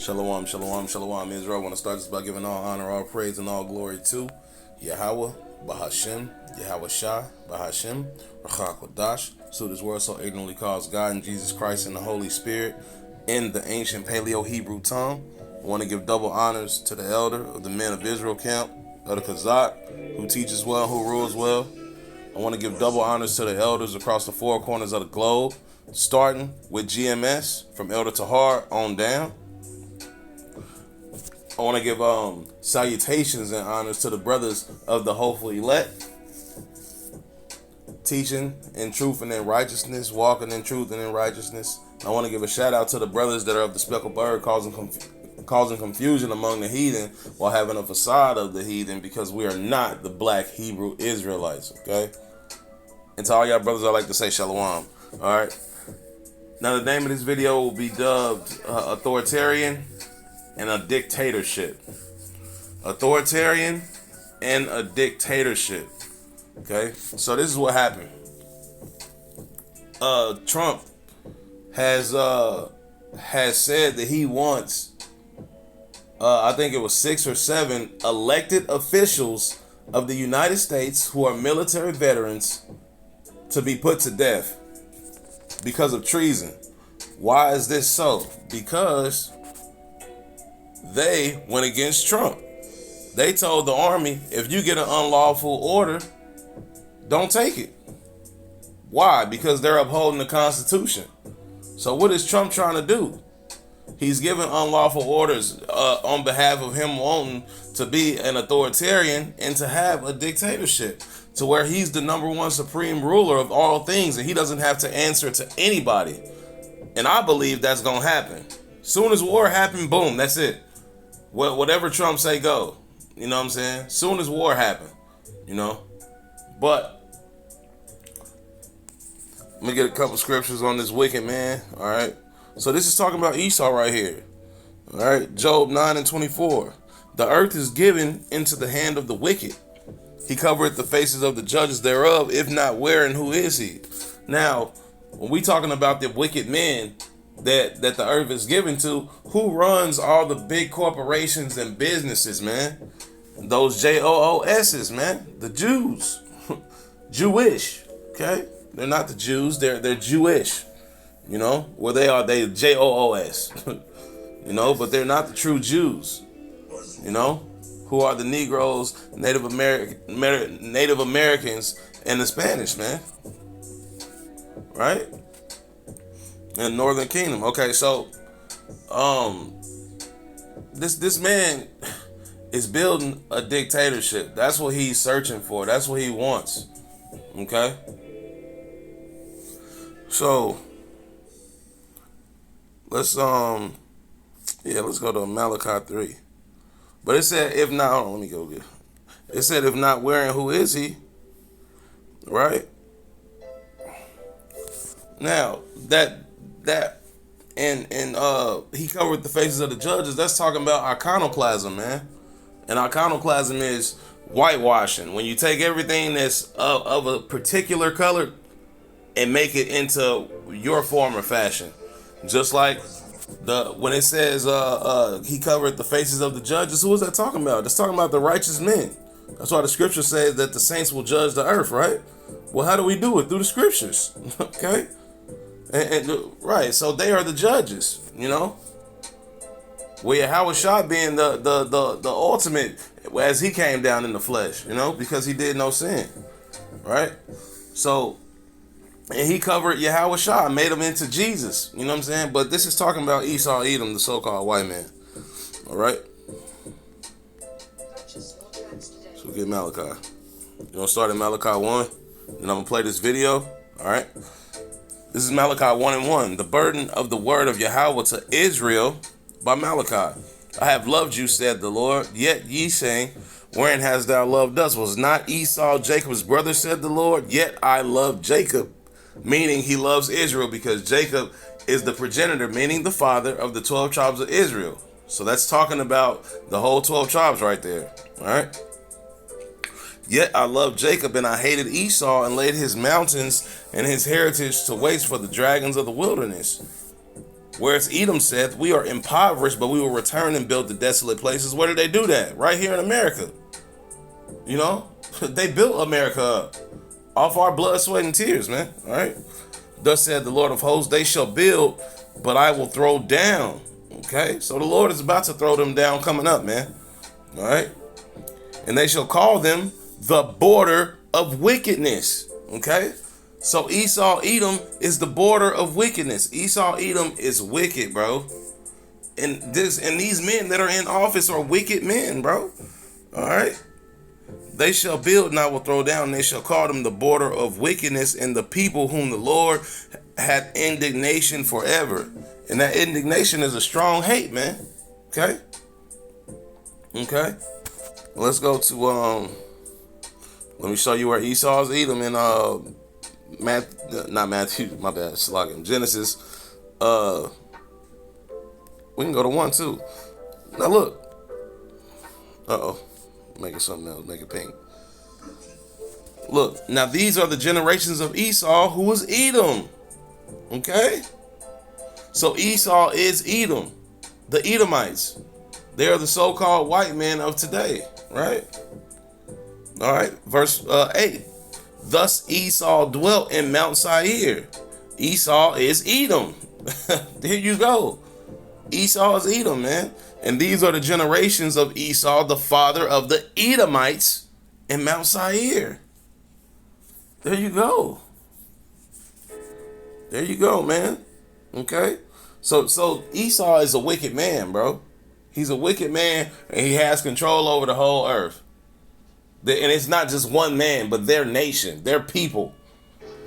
Shalom, shalom, shalom, Israel. I want to start this by giving all honor, all praise, and all glory to Yahweh, Bahashem, Yahweh Shah, Bahashem, Rachak Kodash. So this world so ignorantly calls God and Jesus Christ and the Holy Spirit in the ancient Paleo-Hebrew tongue. I want to give double honors to the elder of the men of Israel camp, Elder Kazak, who teaches well, who rules well. I want to give double honors to the elders across the four corners of the globe, starting with GMS from Elder Tahar on down. I want to give salutations and honors to the brothers of the hopeful elect, teaching in truth and in righteousness, walking in truth and in righteousness. I want to give a shout out to the brothers that are of the speckled bird, causing confusion among the heathen while having a facade of the heathen, because we are not the black Hebrew Israelites, okay? And to all y'all brothers, I like to say shalom, all right? Now the name of this video will be dubbed Authoritarian and a Dictatorship. Authoritarian and a Dictatorship. Okay, so this is what happened. Trump has said that he wants, I think it was 6 or 7 elected officials of the United States who are military veterans to be put to death because of treason. Why is this so? Because they went against Trump. They told the army, if you get an unlawful order, don't take it. Why? Because they're upholding the Constitution. So what is Trump trying to do? He's giving unlawful orders on behalf of him wanting to be an authoritarian and to have a dictatorship, to where he's the number one supreme ruler of all things and he doesn't have to answer to anybody. And I believe that's going to happen. Soon as war happens, boom, that's it. Whatever Trump say, go. You know what I'm saying? Soon as war happen, you know. But let me get a couple scriptures on this wicked man. All right. So this is talking about Esau right here. All right. Job 9:24. The earth is given into the hand of the wicked. He covereth the faces of the judges thereof. If not, where and who is he? Now, when we talking about the wicked men that the earth is given to, who runs all the big corporations and businesses, man? Those JOOSs, man. The Jews. Jewish. Okay? They're not the Jews, they're Jewish. You know? Well, they JOOS. You know, but they're not the true Jews. You know? Who are the Negroes, Native Americans, and the Spanish, man. Right? In Northern Kingdom. Okay, so this man is building a dictatorship. That's what he's searching for. That's what he wants. Okay? So let's go to Malachi 3. But it said, if not, hold on, let me go get. It said, if not, where and who is he? Right? Now that and he covered the faces of the judges. That's talking about iconoclasm, man. And iconoclasm is whitewashing. When you take everything that's of a particular color and make it into your form or fashion. Just like when it says he covered the faces of the judges, who is that talking about? That's talking about the righteous men. That's why the scripture says that the saints will judge the earth, right? Well, how do we do it? Through the scriptures. Okay? And right, so they are the judges, you know. Well, Yahweh Shah being the ultimate, as he came down in the flesh, you know, because he did no sin, right? So, and he covered Yahweh Shah, made him into Jesus, you know what I'm saying? But this is talking about Esau Edom, the so-called white man, all right? So we get Malachi. You're going to start at Malachi 1, and I'm going to play this video, all right? This is Malachi 1:1. The burden of the word of Yahweh to Israel by Malachi. I have loved you, said the Lord. Yet ye saying, wherein hast thou loved us? Was not Esau Jacob's brother, said the Lord? Yet I love Jacob. Meaning he loves Israel because Jacob is the progenitor, meaning the father of the 12 tribes of Israel. So that's talking about the whole 12 tribes right there. All right. Yet I loved Jacob and I hated Esau and laid his mountains and his heritage to waste for the dragons of the wilderness. Whereas Edom saith, we are impoverished, but we will return and build the desolate places. Where did they do that? Right here in America. You know, they built America up off our blood, sweat, and tears, man. All right. Thus said the Lord of hosts, they shall build, but I will throw down. Okay. So the Lord is about to throw them down coming up, man. All right. And they shall call them the border of wickedness. Okay. So Esau, Edom is the border of wickedness. Esau, Edom is wicked, bro. And these men that are in office are wicked men, bro. All right. They shall build and I will throw down. They shall call them the border of wickedness, and the people whom the Lord had indignation forever. And that indignation is a strong hate, man. Okay. Okay. Let's go to let me show you where Esau's Edom in not Matthew, my bad, slogging Genesis. We can go to 1 too. Now look. Make it something else, make it pink. Look, now these are the generations of Esau, who was Edom. Okay? So Esau is Edom. The Edomites. They are the so-called white men of today, right? All right, verse 8. Thus Esau dwelt in Mount Seir. Esau is Edom. There you go. Esau is Edom, man. And these are the generations of Esau, the father of the Edomites in Mount Seir. There you go. There you go, man. Okay? So Esau is a wicked man, bro. He's a wicked man, and he has control over the whole earth. And it's not just one man, but their nation, their people,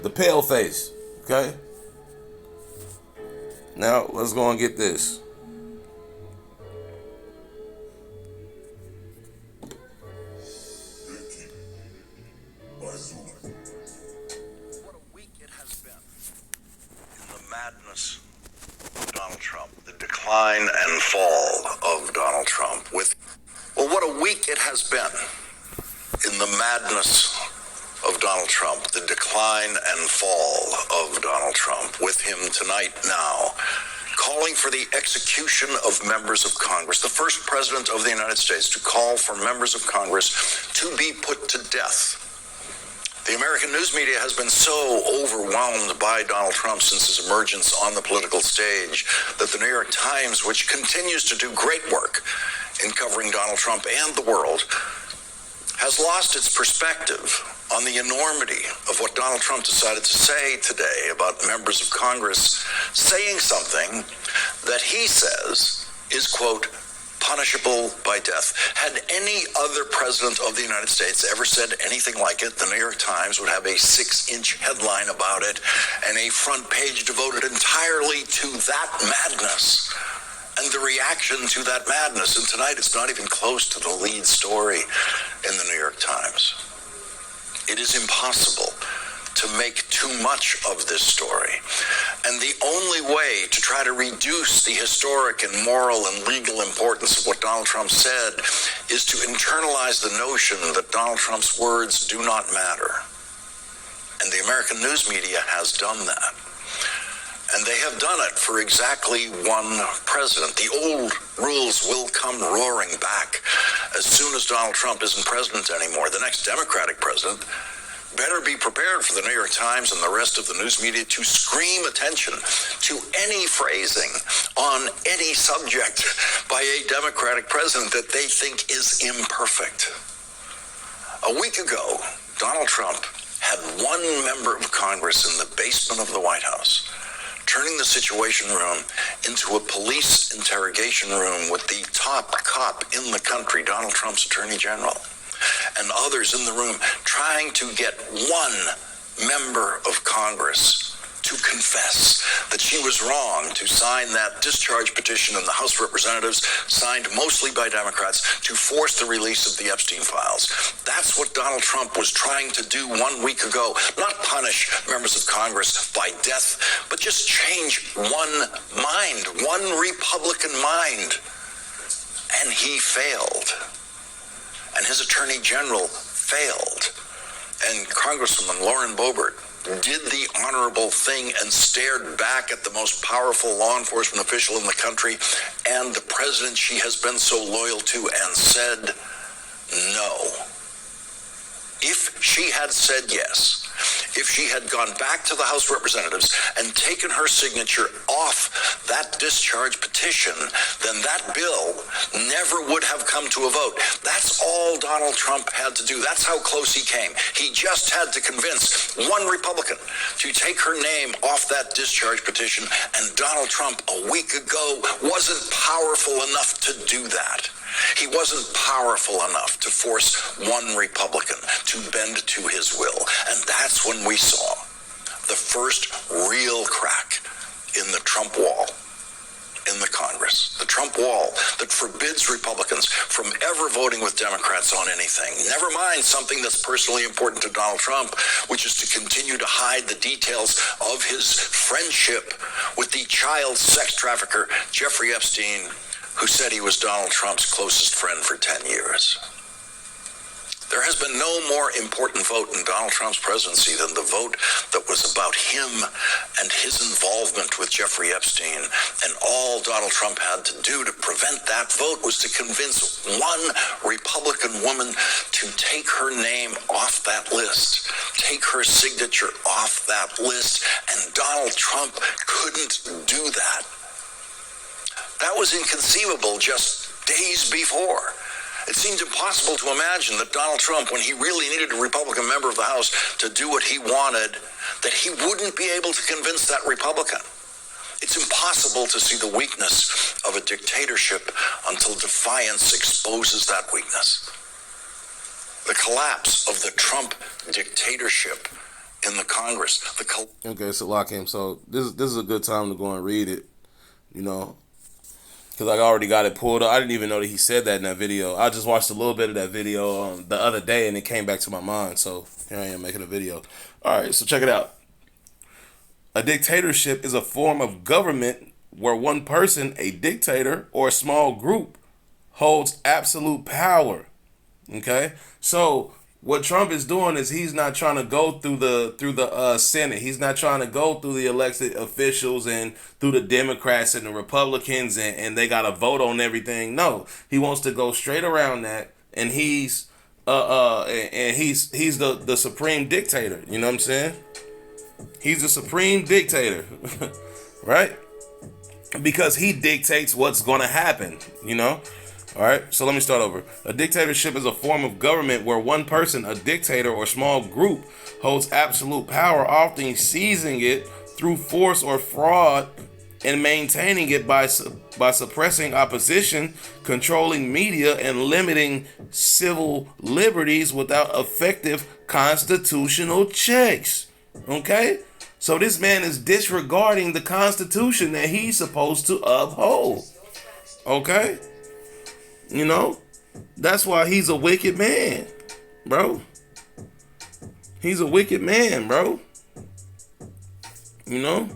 the pale face. Okay? Now, let's go and get this. What a week it has been in the madness of Donald Trump, the decline and fall of Donald Trump. What a week it has been in the madness of Donald Trump, the decline and fall of Donald Trump, with him tonight now calling for the execution of members of Congress, the first president of the United States to call for members of Congress to be put to death. The American news media has been so overwhelmed by Donald Trump since his emergence on the political stage that the New York Times, which continues to do great work in covering Donald Trump and the world, has lost its perspective on the enormity of what Donald Trump decided to say today about members of Congress saying something that he says is, quote, punishable by death. Had any other president of the United States ever said anything like it, the New York Times would have a 6-inch headline about it and a front page devoted entirely to that madness and the reaction to that madness. And tonight it's not even close to the lead story in the New York Times. It is impossible to make too much of this story. And the only way to try to reduce the historic and moral and legal importance of what Donald Trump said is to internalize the notion that Donald Trump's words do not matter. And the American news media has done that. And they have done it for exactly one president. The old rules will come roaring back as soon as Donald Trump isn't president anymore. The next Democratic president better be prepared for the New York Times and the rest of the news media to scream attention to any phrasing on any subject by a Democratic president that they think is imperfect. A week ago, Donald Trump had one member of Congress in the basement of the White House, turning the Situation Room into a police interrogation room with the top cop in the country, Donald Trump's Attorney General, and others in the room trying to get one member of Congress to confess that she was wrong to sign that discharge petition in the House of Representatives, signed mostly by Democrats, to force the release of the Epstein files. That's what Donald Trump was trying to do 1 week ago. Not punish members of Congress by death, but just change one mind, one Republican mind. And he failed. And his Attorney General failed. And Congresswoman Lauren Boebert did the honorable thing and stared back at the most powerful law enforcement official in the country and the president she has been so loyal to and said no. If she had said yes, if she had gone back to the House of Representatives and taken her signature off that discharge petition, then that bill never would have come to a vote. That's all Donald Trump had to do. That's how close he came. He just had to convince one Republican to take her name off that discharge petition, and Donald Trump a week ago wasn't powerful enough to do that. He wasn't powerful enough to force one Republican to bend to his will. And that's when we saw the first real crack in the Trump wall in the Congress. The Trump wall that forbids Republicans from ever voting with Democrats on anything. Never mind something that's personally important to Donald Trump, which is to continue to hide the details of his friendship with the child sex trafficker Jeffrey Epstein, who said he was Donald Trump's closest friend for 10 years. There has been no more important vote in Donald Trump's presidency than the vote that was about him and his involvement with Jeffrey Epstein. And all Donald Trump had to do to prevent that vote was to convince one Republican woman to take her name off that list, take her signature off that list, and Donald Trump couldn't do that. That was inconceivable just days before. It seemed impossible to imagine that Donald Trump, when he really needed a Republican member of the House to do what he wanted, that he wouldn't be able to convince that Republican. It's impossible to see the weakness of a dictatorship until defiance exposes that weakness. The collapse of the Trump dictatorship in the Congress. Okay, so lock him. So this is a good time to go and read it, because I already got it pulled up. I didn't even know that he said that in that video. I just watched a little bit of that video the other day, and it came back to my mind. So here I am making a video. All right, so check it out. A dictatorship is a form of government where one person, a dictator, or a small group holds absolute power. Okay? So what Trump is doing is he's not trying to go through the Senate. He's not trying to go through the elected officials and through the Democrats and the Republicans and they got to vote on everything. No, he wants to go straight around that, and he's the supreme dictator. You know what I'm saying? He's the supreme dictator, right? Because he dictates what's going to happen. All right, so let me start over. A dictatorship is a form of government where one person, a dictator or small group, holds absolute power, often seizing it through force or fraud and maintaining it by suppressing opposition, controlling media, and limiting civil liberties without effective constitutional checks. Okay? So this man is disregarding the Constitution that he's supposed to uphold. Okay? That's why he's a wicked man, bro. He's a wicked man, bro. Let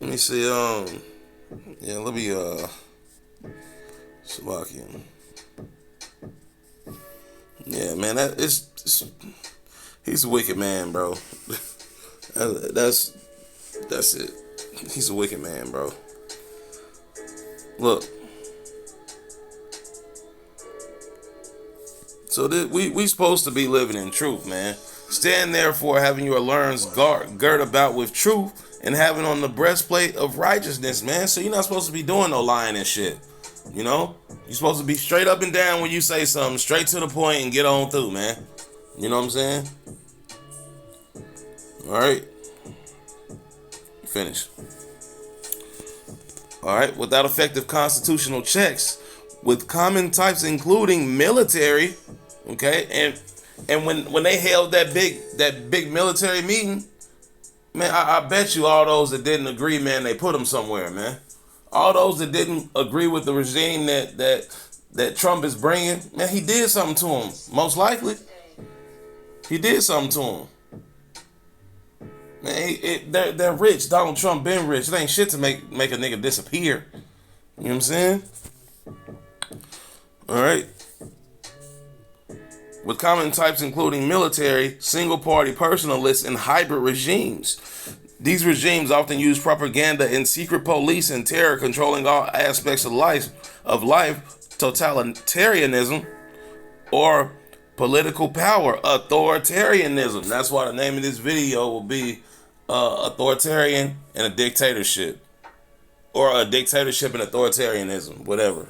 me see, let me, Slovakian. Yeah, man, he's a wicked man, bro. That's it. He's a wicked man, bro. Look, so we supposed to be living in truth, man. Stand therefore, having your loins girt about with truth, and having on the breastplate of righteousness, man. So you're not supposed to be doing no lying and shit. You're supposed to be straight up and down when you say something, straight to the point, and get on through, man. You know what I'm saying? All right, finish. All right, without effective constitutional checks, with common types including military, okay, and when they held that big military meeting, man, I bet you all those that didn't agree, man, they put them somewhere, man. All those that didn't agree with the regime that Trump is bringing, man, he did something to them. Most likely, he did something to them. Man, they're rich. Donald Trump been rich. It ain't shit to make a nigga disappear. You know what I'm saying? All right. with common types including military, single-party, personalist, and hybrid regimes. These regimes often use propaganda and secret police and terror controlling all aspects of life, totalitarianism, or political power, authoritarianism. That's why the name of this video will be Authoritarian and a Dictatorship, or a Dictatorship and Authoritarianism, whatever.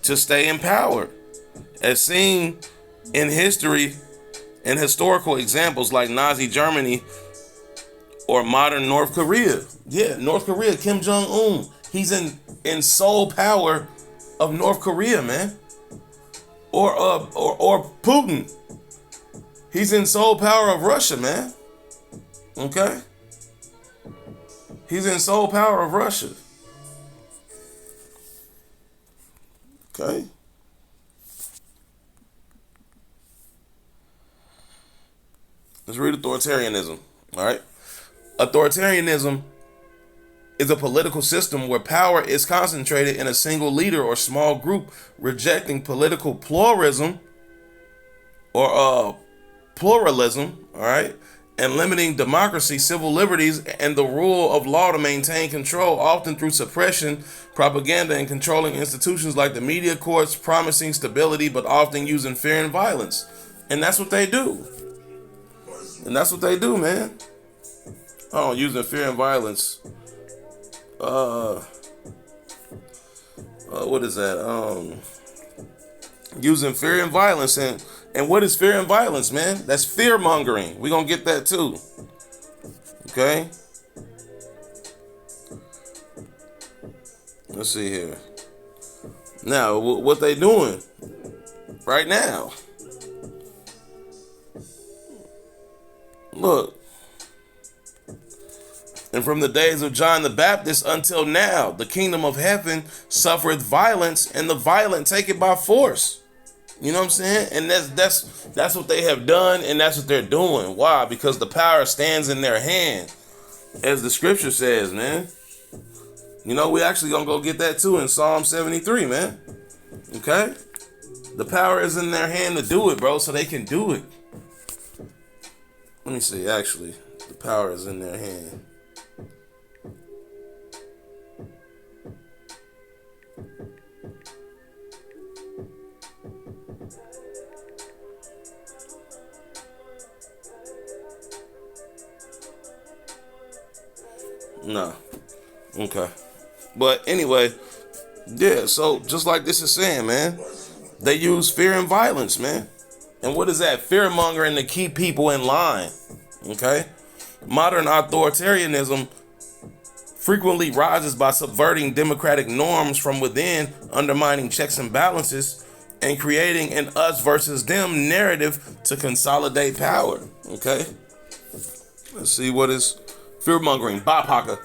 To stay in power, as seen in history and historical examples like Nazi Germany or modern North Korea. Yeah, North Korea, Kim Jong-un, he's in sole power of North Korea, man. Or Putin, he's in sole power of Russia, man. Okay, he's in sole power of Russia. Okay. Let's read authoritarianism. All right. Authoritarianism is a political system where power is concentrated in a single leader or small group, rejecting political pluralism or pluralism, all right, and limiting democracy, civil liberties, and the rule of law to maintain control, often through suppression, propaganda, and controlling institutions like the media, courts, promising stability, but often using fear and violence. And that's what they do. And that's what they do, man. Oh, using fear and violence. What is that? Using fear and violence. And what is fear and violence, man? That's fear mongering. We're going to get that too. Okay? Let's see here. Now, what they doing right now? Look. And from the days of John the Baptist until now, the kingdom of heaven suffereth violence, and the violent take it by force. You know what I'm saying? And that's what they have done, and that's what they're doing. Why? Because the power stands in their hand, as the scripture says, man. You know, we actually gonna go get that too in Psalm 73, man. Okay? The power is in their hand to do it, bro, so they can do it. Let me see, actually. The power is in their hand. No. Okay. But anyway, yeah, so just like this is saying, man, they use fear and violence, man. And what is that? Fear mongering to keep people in line. Okay? Modern authoritarianism frequently rises by subverting democratic norms from within, undermining checks and balances, and creating an us versus them narrative to consolidate power. Okay? Let's see what is fear mongering. BIPOC.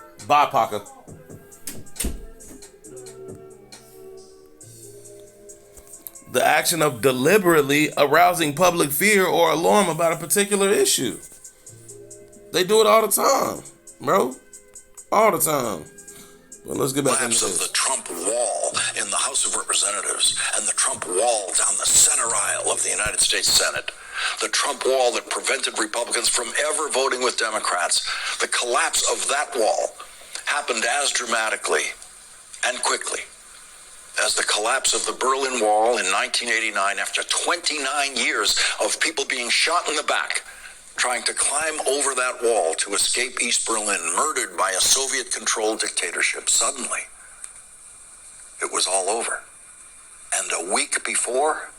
The action of deliberately arousing public fear or alarm about a particular issue. They do it all the time, bro. All the time. Well, let's get back into this. Of the Trump wall in the House of Representatives and the Trump wall down the center aisle of the United States Senate. The Trump wall that prevented Republicans from ever voting with Democrats. The collapse of that wall happened as dramatically and quickly as the collapse of the Berlin Wall in 1989 after 29 years of people being shot in the back trying to climb over that wall to escape East Berlin, murdered by a Soviet-controlled dictatorship. Suddenly, it was all over. And a week before,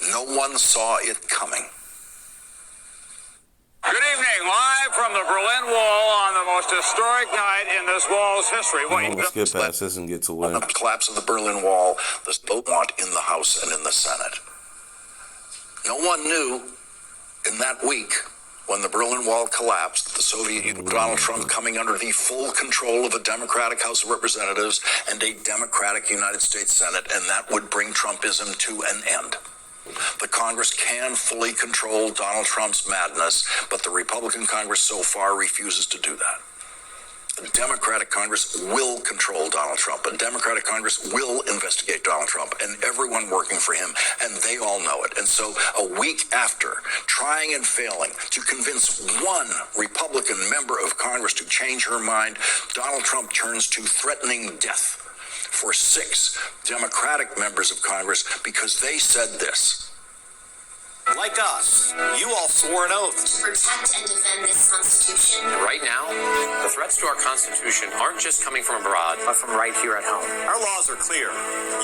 no one saw it coming. Good evening, live from the Berlin Wall on the most historic night in this wall's history. Let's get past this and get to the collapse of the Berlin Wall, the vote want in the House and in the Senate. No one knew in that week when the Berlin Wall collapsed, the Soviet Union, Donald Trump coming under the full control of a Democratic House of Representatives and a Democratic United States Senate, and that would bring Trumpism to an end. The Congress can fully control Donald Trump's madness, but the Republican Congress so far refuses to do that. A Democratic Congress will control Donald Trump. A Democratic Congress will investigate Donald Trump and everyone working for him, and they all know it. And so a week after trying and failing to convince one Republican member of Congress to change her mind, Donald Trump turns to threatening death for 6 Democratic members of Congress because they said this. Like us, you all swore an oath to protect and defend this Constitution. Right now, the threats to our Constitution aren't just coming from abroad, but from right here at home. Our laws are clear.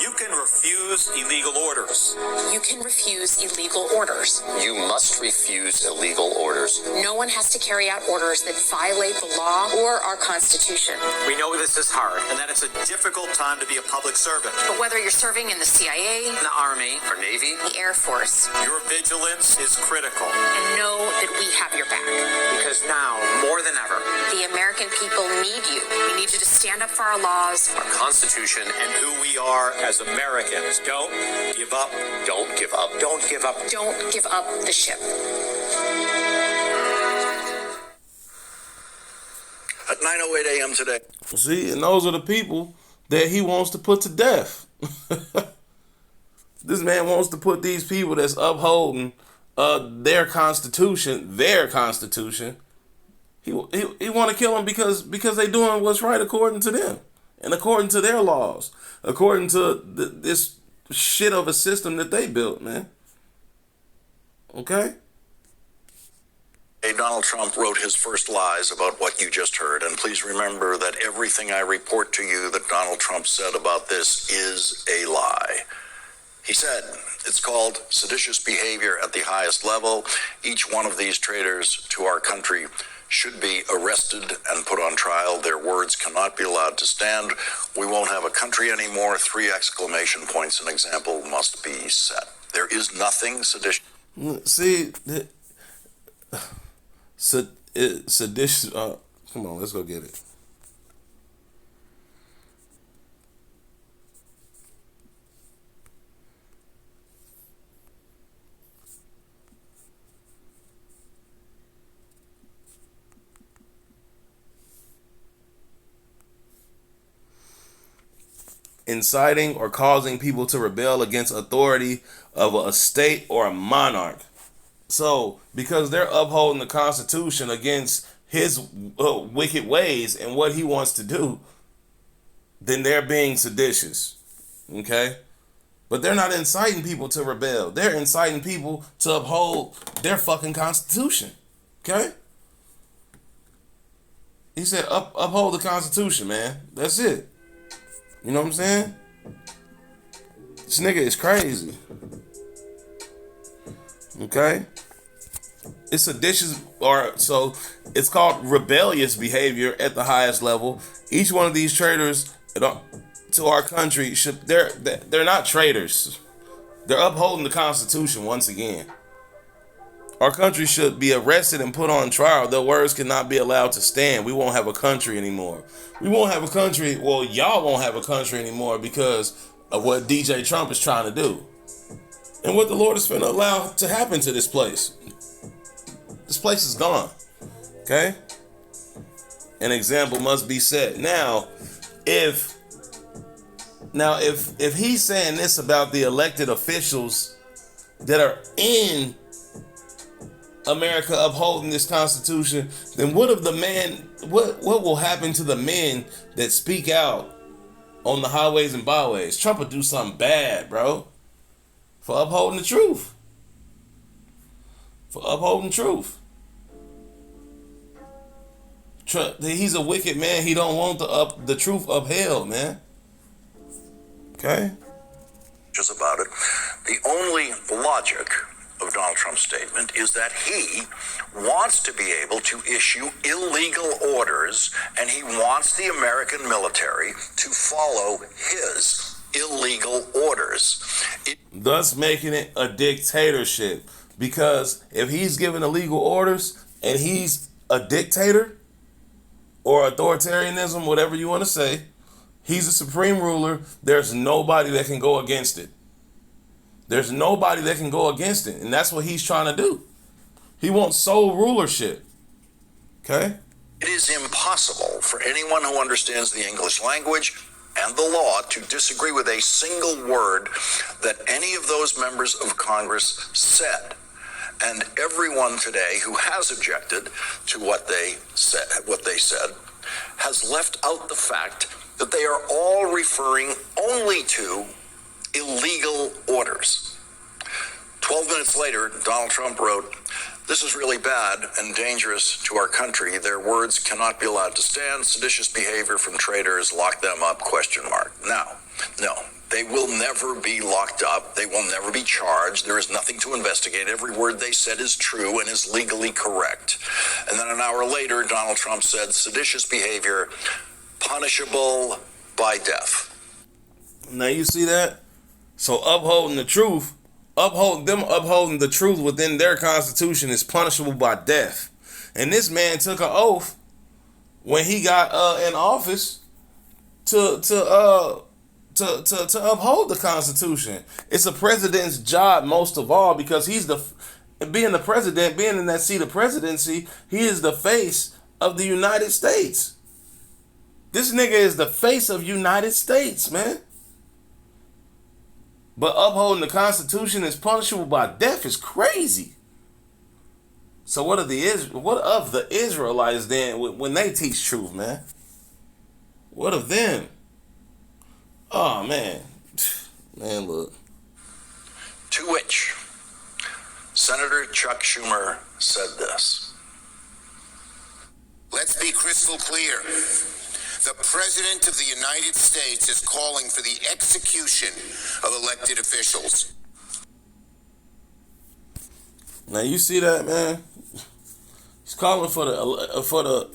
You can refuse illegal orders. You can refuse illegal orders. You must refuse illegal orders. No one has to carry out orders that violate the law or our Constitution. We know this is hard and that it's a difficult time to be a public servant. But whether you're serving in the CIA, The Army, or Navy, the Air Force, your vigilance is critical. and know that we have your back. Because now, more than ever, The American people need you. We need you to stand up for our laws. our Constitution and who we are as Americans. Don't give up. Don't give up. Don't give up. Don't give up the ship. At 9:08 a.m. today. See, and those are the people that he wants to put to death. This man wants to put these people that's upholding their constitution. He want to kill them because they doing what's right according to them and according to their laws, according to this shit of a system that they built, man. Okay. Donald Trump wrote his first lies about what you just heard, and please remember that everything I report to you that Donald Trump said about this is a lie. He said it's called seditious behavior at the highest level. Each one of these traitors to our country should be arrested and put on trial. Their words cannot be allowed to stand. We won't have a country anymore. 3 exclamation points. An example must be set. There is nothing seditious. See, seditious. Come on, let's go get it. Inciting or causing people to rebel against authority of a state or a monarch. So, because they're upholding the Constitution against his wicked ways and what he wants to do, then they're being seditious. Okay? But they're not inciting people to rebel. They're inciting people to uphold their fucking Constitution. Okay? He said, uphold the Constitution, man. That's it. You know what I'm saying? This nigga is crazy. Okay? It's seditious, so it's called rebellious behavior at the highest level. Each one of these traitors to our country they're not traitors. They're upholding the Constitution once again. Our country should be arrested and put on trial. Their words cannot be allowed to stand. We won't have a country anymore. We won't have a country. Well, y'all won't have a country anymore because of what DJ Trump is trying to do. And what the Lord is going to allow to happen to this place. This place is gone. Okay? An example must be set. Now, if he's saying this about the elected officials that are in America upholding this Constitution, then what will happen to the men that speak out on the highways and byways? Trump would do something bad, bro, for upholding the truth. For upholding truth. He's a wicked man. He don't want the truth upheld, man. Okay? Just about it. The only logic of Donald Trump's statement is that he wants to be able to issue illegal orders, and he wants the American military to follow his illegal orders. Thus making it a dictatorship. Because if he's giving illegal orders and he's a dictator or authoritarianism, whatever you want to say, he's a supreme ruler. There's nobody that can go against it. There's nobody that can go against it. And that's what he's trying to do. He wants sole rulership. Okay? It is impossible for anyone who understands the English language and the law to disagree with a single word that any of those members of Congress said. And everyone today who has objected to what they said has left out the fact that they are all referring only to illegal orders. 12 minutes later, Donald Trump wrote, "This is really bad and dangerous to our country. Their words cannot be allowed to stand. Seditious behavior from traitors, lock them up, ? Now, no, they will never be locked up. They will never be charged. There is nothing to investigate. Every word they said is true and is legally correct." And then an hour later, Donald Trump said, "Seditious behavior, punishable by death." Now you see that? So upholding the truth within their constitution is punishable by death. And this man took an oath when he got in office to uphold the Constitution. It's a president's job most of all, because he's being the president, being in that seat of presidency, he is the face of the United States. This nigga is the face of United States, man. But upholding the Constitution is punishable by death is crazy. So what of the Israelites then when they teach truth, man? What of them? Oh, man. Man, look. To which Senator Chuck Schumer said this. Let's be crystal clear. The President of the United States is calling for the execution of elected officials. Now you see that, man? He's calling for the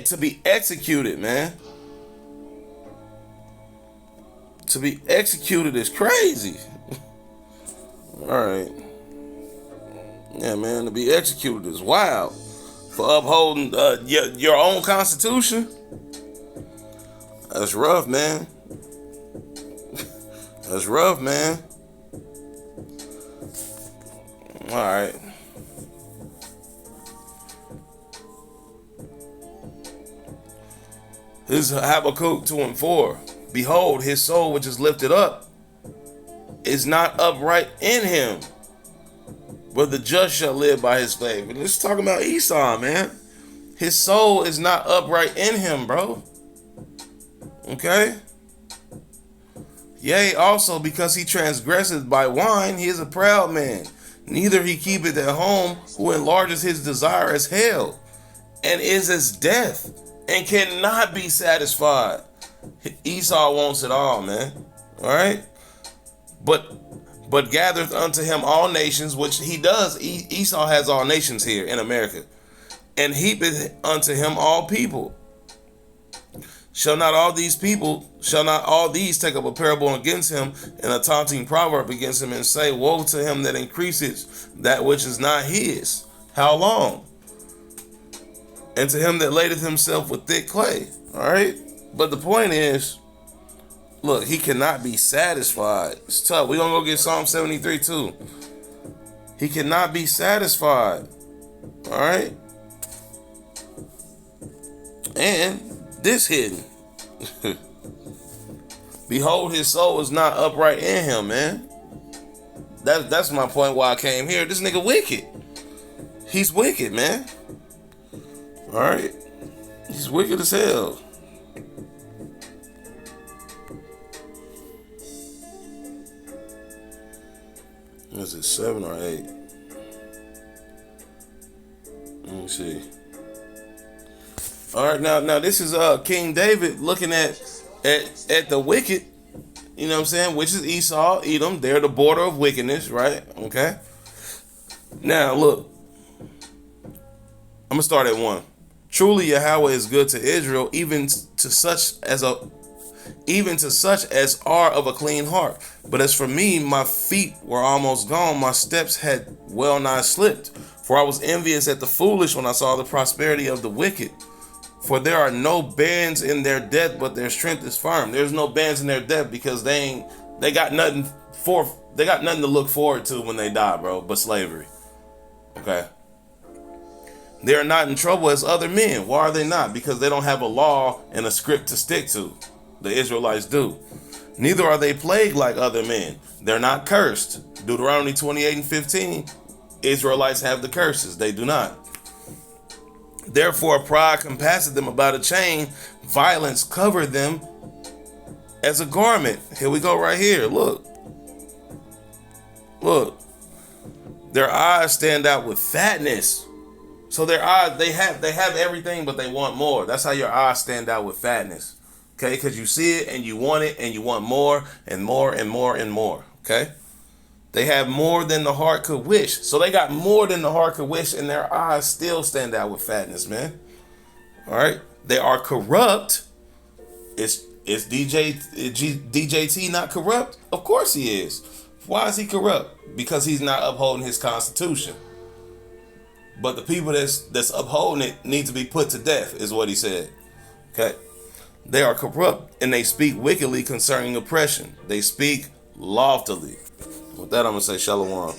to be executed, man. To be executed is crazy. All right. Yeah, man, to be executed is wild. For upholding your own Constitution, that's rough, man. That's rough, man. All right. This is Habakkuk 2:4. Behold, his soul which is lifted up is not upright in him, but the just shall live by his faith. And let's talk about Esau, man. His soul is not upright in him, bro. Okay? Yea, also because he transgresseth by wine, he is a proud man. Neither he keepeth at home, who enlarges his desire as hell, and is as death, and cannot be satisfied. Esau wants it all, man. All right? But gathereth unto him all nations, which he does. Esau has all nations here in America. And heapeth unto him all people. Shall not all these take up a parable against him, and a taunting proverb against him, and say, woe to him that increases that which is not his? How long? And to him that ladeth himself with thick clay. All right? But the point is, look, he cannot be satisfied. It's tough. We're going to go get Psalm 73 too. He cannot be satisfied. All right? And this hidden. Behold, his soul is not upright in him, man. That's my point why I came here. This nigga wicked. He's wicked, man. All right? He's wicked as hell. Is it 7 or 8? Let me see. All right, now this is King David looking at the wicked, you know what I'm saying, which is Esau, Edom. They're the border of wickedness, right? Okay. Now look, I'm gonna start at 1. Truly Yahweh is good to Israel, even to such as are of a clean heart. But as for me, my feet were almost gone, my steps had well nigh slipped. For I was envious at the foolish when I saw the prosperity of the wicked. For there are no bands in their death, but their strength is firm. There's no bands in their death because they got nothing to look forward to when they die, bro, but slavery. Okay. They are not in trouble as other men. Why are they not? Because they don't have a law and a script to stick to. The Israelites do. Neither are they plagued like other men. They're not cursed. Deuteronomy 28:15. Israelites have the curses. They do not. Therefore, pride compasseth them about a chain. Violence covered them as a garment. Here we go right here. Look. Look. Their eyes stand out with fatness. So their eyes, they have everything, but they want more. That's how your eyes stand out with fatness. Okay, because you see it and you want it and you want more and more and more and more. Okay, they have more than the heart could wish. So they got more than the heart could wish, and their eyes still stand out with fatness, man. All right, they are corrupt. Is DJT not corrupt? Of course he is. Why is he corrupt? Because he's not upholding his constitution. But the people that's upholding it need to be put to death, is what he said. Okay. They are corrupt, and they speak wickedly concerning oppression. They speak loftily. With that, I'm going to say shalom.